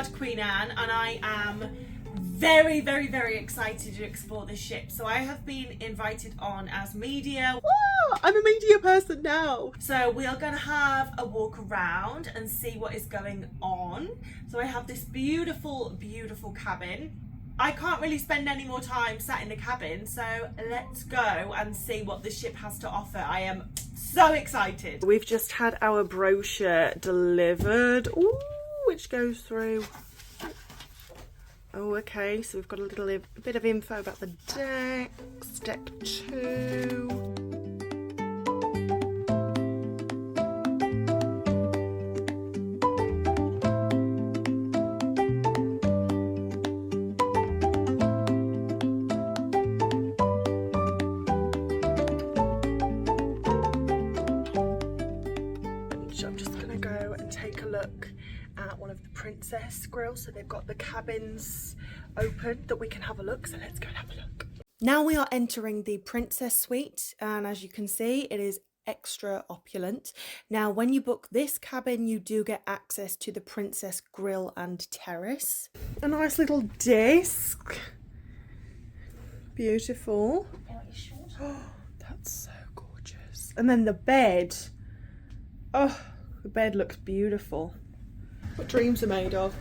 Cunard, Queen Anne, and I am very, very, very excited to explore this ship. So I have been invited on as media. Whoa, I'm a media person now. So we are going to have a walk around and see what is going on. So I have this beautiful, beautiful cabin. I can't really spend any more time sat in the cabin, so let's go and see what the ship has to offer. I am so excited. We've just had our brochure delivered, ooh, which goes through. Oh, okay, so we've got a bit of info about the decks, deck 2. I'm just gonna go and take a look at one of the Princess grills. So they've got the cabins open that we can have a look, so let's go and have a look. Now we are entering the Princess suite, and as you can see, it is extra opulent. Now when you book this cabin, you do get access to the Princess grill and terrace. A nice little desk, beautiful. Oh, that's so gorgeous. And then the bed, oh, the bed looks beautiful. What dreams are made of?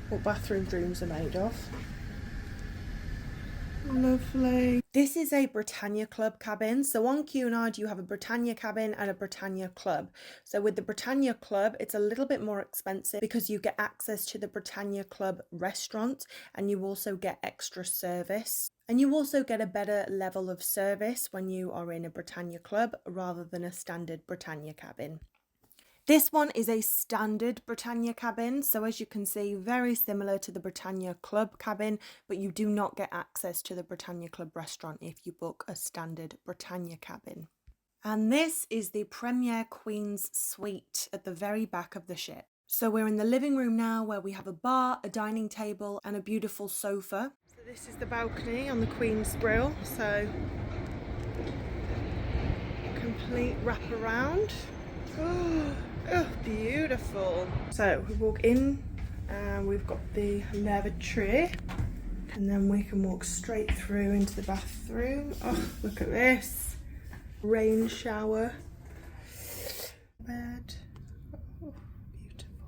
What bathroom dreams are made of? Lovely. This is a Britannia Club cabin. So on Cunard you have a Britannia cabin and a Britannia Club. So with the Britannia Club it's a little bit more expensive because you get access to the Britannia Club restaurant and you also get extra service. And you also get a better level of service when you are in a Britannia Club rather than a standard Britannia cabin. This one is a standard Britannia cabin, so as you can see, very similar to the Britannia Club cabin, but you do not get access to the Britannia Club restaurant if you book a standard Britannia cabin. And this is the Premier Queen's Suite at the very back of the ship. So we're in the living room now where we have a bar, a dining table and a beautiful sofa. So this is the balcony on the Queen's grill, so complete wraparound. Oh, beautiful. So we walk in and we've got the lavatory and then we can walk straight through into the bathroom. Oh, look at this. Rain shower. Bed. Oh, beautiful.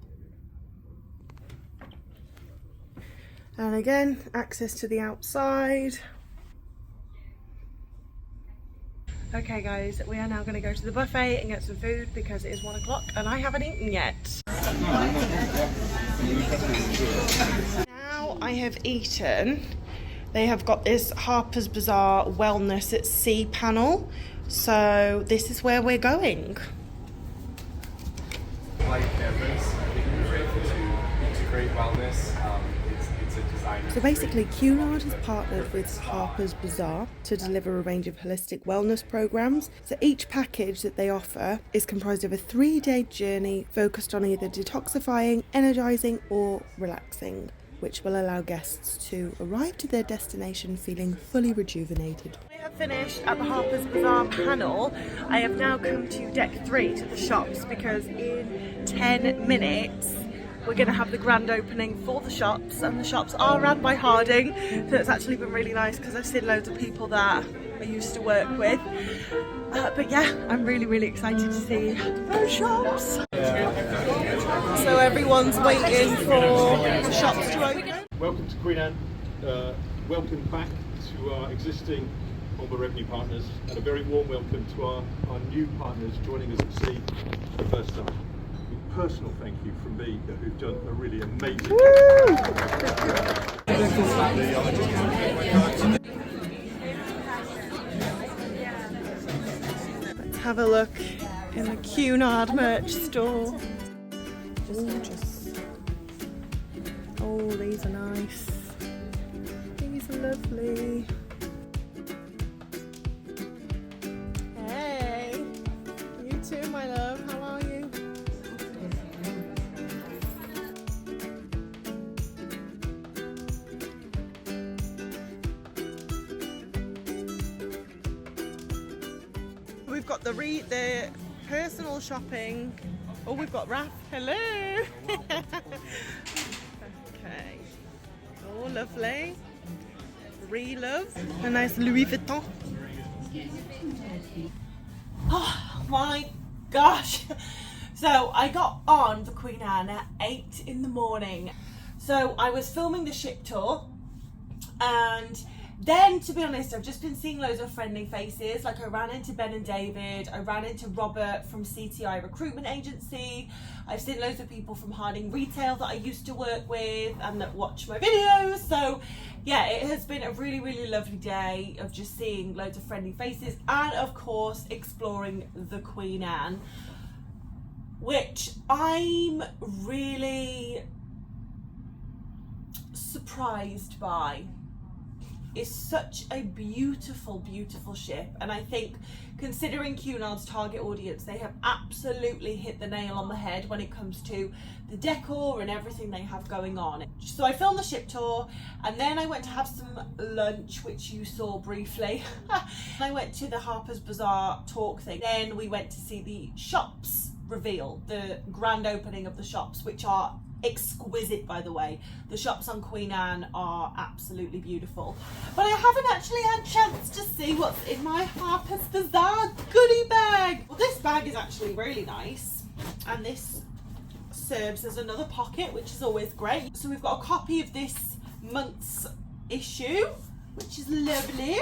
And again, access to the outside. Okay guys, we are now going to go to the buffet and get some food because it is 1 o'clock and I haven't eaten yet. Now I have eaten. They have got this Harper's Bazaar Wellness at Sea panel. So this is where we're going. Like campus, I think we're able to integrate wellness. It's a designer. So basically, Cunard has partnered with Harper's Bazaar to deliver a range of holistic wellness programs. So each package that they offer is comprised of a 3-day journey focused on either detoxifying, energizing, or relaxing, which will allow guests to arrive to their destination feeling fully rejuvenated. I have finished at the Harper's Bazaar panel. I have now come to deck 3 to the shops because in 10 minutes we're going to have the grand opening for the shops, and the shops are run by Harding, so it's actually been really nice because I've seen loads of people that I used to work with. But yeah, I'm really, really excited to see those shops. So everyone's waiting for the shops to open. Welcome to Queen Anne. Welcome back to our existing Onboard revenue partners, and a very warm welcome to our new partners joining us at sea for the first time. A personal thank you from me, who've done a really amazing Let's have a look in the Cunard merch store. Gorgeous. Oh, these are nice. These are lovely. Hey, you too, my love. How are you? We've got the personal shopping. Oh, we've got Raph. Hello. lovely. Re-love. A nice Louis Vuitton. Oh my gosh. So I got on the Queen Anne at 8 in the morning. So I was filming the ship tour, and then, to be honest, I've just been seeing loads of friendly faces. Like I ran into Ben and David, I ran into Robert from CTI Recruitment Agency. I've seen loads of people from Harding Retail that I used to work with and that watch my videos. So yeah, it has been a really, really lovely day of just seeing loads of friendly faces and of course exploring the Queen Anne, which I'm really surprised by. Is such a beautiful, beautiful ship, and I think considering Cunard's target audience, they have absolutely hit the nail on the head when it comes to the decor and everything they have going on. So I filmed the ship tour, and then I went to have some lunch, which you saw briefly. I went to the Harper's Bazaar talk thing. Then we went to see the shops reveal, the grand opening of the shops, which are exquisite, by the way. The shops on Queen Anne are absolutely beautiful, but I haven't actually had a chance to see what's in my Harper's Bazaar goodie bag. Well, this bag is actually really nice, and this serves as another pocket, which is always great. So we've got a copy of this month's issue, which is lovely.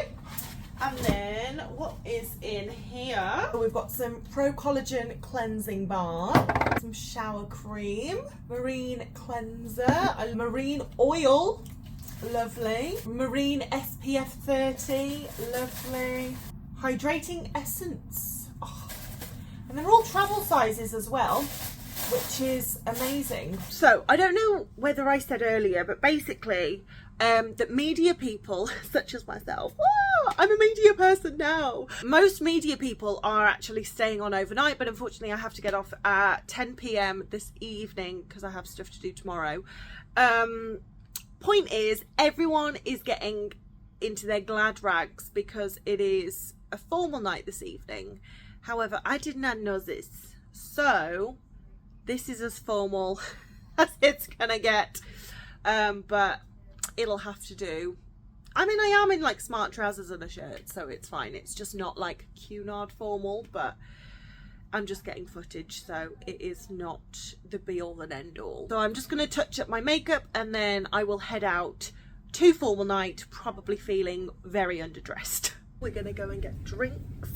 And then what is in here? We've got some Pro Collagen cleansing bar, some shower cream, marine cleanser, a marine oil, lovely, marine SPF 30, lovely, hydrating essence. Oh. And they're all travel sizes as well, which is amazing. So I don't know whether I said earlier, but basically that media people such as myself, I'm a media person now. Most media people are actually staying on overnight, but unfortunately I have to get off at 10 p.m. this evening because I have stuff to do tomorrow. Point is, everyone is getting into their glad rags because it is a formal night this evening. However, I did not know this, so this is as formal as it's gonna get, but it'll have to do. I mean, I am in like smart trousers and a shirt, so it's fine. It's just not like Cunard formal, but I'm just getting footage, so it is not the be all and end all. So I'm just going to touch up my makeup, and then I will head out to formal night, probably feeling very underdressed. We're going to go and get drinks,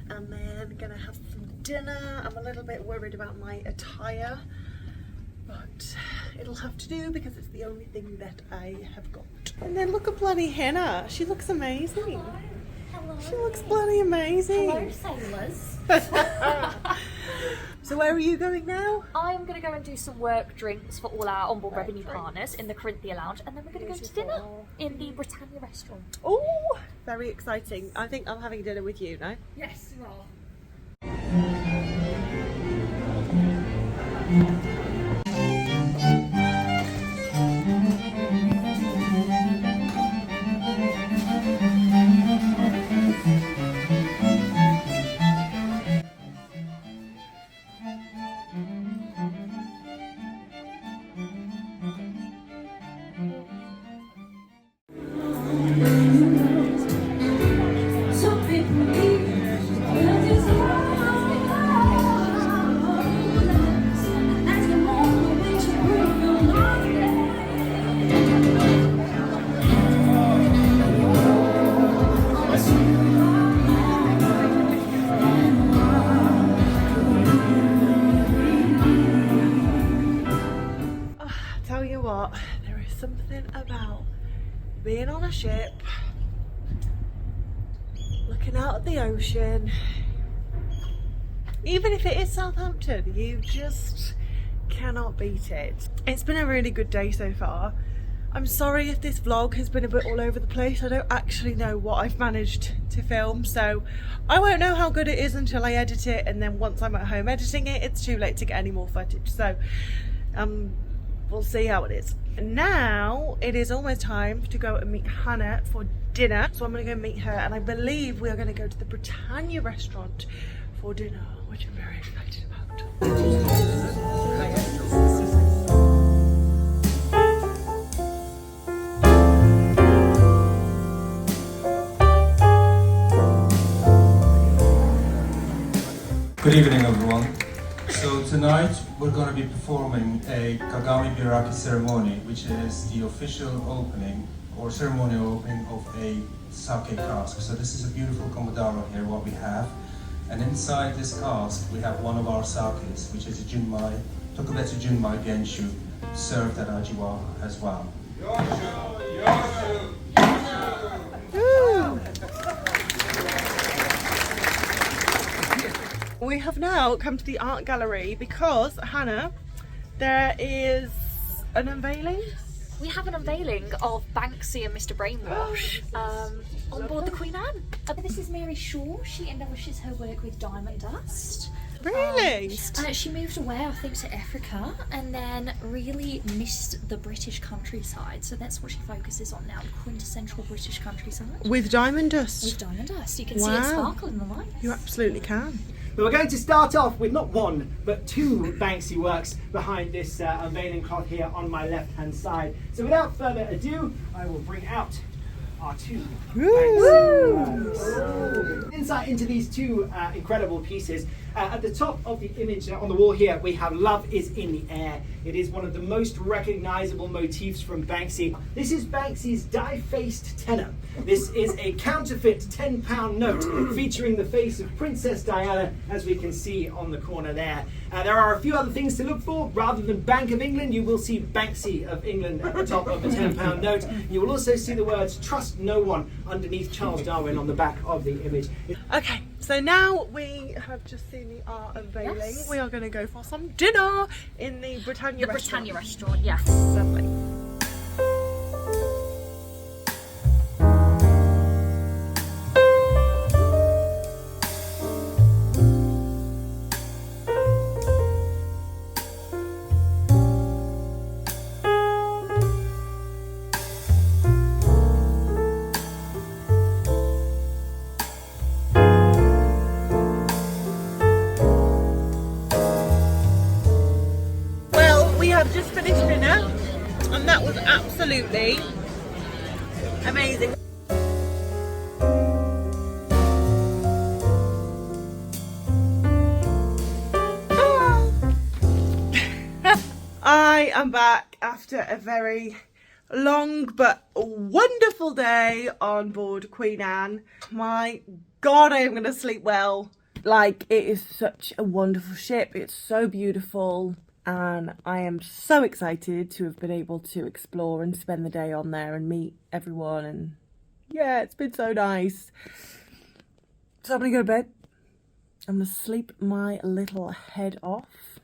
and then going to have some dinner. I'm a little bit worried about my attire, but it'll have to do because it's the only thing that I have got. And then look at bloody Hannah. She looks amazing. Hello. She looks bloody amazing. Hello, sailors. So where are you going now? I'm going to go and do some work drinks for all our onboard revenue partners in the Corinthia Lounge, and then we're going to go to dinner in the Britannia restaurant. Oh, very exciting. I think I'm having dinner with you now. Yes, you are. There is something about being on a ship, looking out at the ocean, even if it is Southampton, you just cannot beat it. It's been a really good day so far. I'm sorry if this vlog has been a bit all over the place. I don't actually know what I've managed to film, so I won't know how good it is until I edit it, and then once I'm at home editing it, it's too late to get any more footage. So we'll see how it is. Now it is almost time to go and meet Hannah for dinner, so I'm going to go meet her, and I believe we are going to go to the Britannia restaurant for dinner, which I'm very excited about. Good evening, everyone. So tonight we're going to be performing a Kagami Biraki ceremony, which is the official opening or ceremonial opening of a sake cask. So this is a beautiful komodaro here, what we have. And inside this cask we have one of our sakes, which is a Junmai, Tokubetsu Junmai Genshu, served at Ajiwa as well. We have now come to the art gallery because, Hannah, there is an unveiling. We have an unveiling of Banksy and Mr. Brainwash on board the Queen Anne. This is Mary Shaw. She embellishes her work with diamond dust. Really? She moved away, I think, to Africa and then really missed the British countryside. So that's what she focuses on now, the quintessential British countryside. With diamond dust? With diamond dust. You can see it sparkle in the light. You absolutely can. But we're going to start off with not one, but two Banksy works behind this unveiling cloth here on my left-hand side. So without further ado, I will bring out our two Banksy works. Insight into these two incredible pieces. At the top of the image on the wall here, we have "Love is in the Air." It is one of the most recognizable motifs from Banksy. This is Banksy's die-faced tenor. This is a counterfeit £10 note featuring the face of Princess Diana, as we can see on the corner there. There are a few other things to look for. Rather than Bank of England, you will see Banksy of England at the top of the £10 note. You will also see the words "Trust No One" underneath Charles Darwin on the back of the image. Okay, so now we have just seen the art unveiling. Yes. We are going to go for some dinner in the Britannia restaurant. Britannia restaurant, yes. Lovely. I've just finished dinner and that was absolutely amazing. I am back after a very long but wonderful day on board Queen Anne. My God, I am going to sleep well. Like, it is such a wonderful ship. It's so beautiful. And I am so excited to have been able to explore and spend the day on there and meet everyone. And yeah, it's been so nice. So I'm going to go to bed. I'm going to sleep my little head off.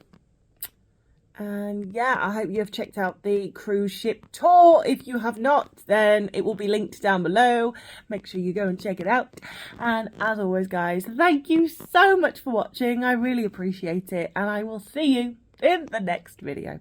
And yeah, I hope you have checked out the cruise ship tour. If you have not, then it will be linked down below. Make sure you go and check it out. And as always, guys, thank you so much for watching. I really appreciate it. And I will see you in the next video.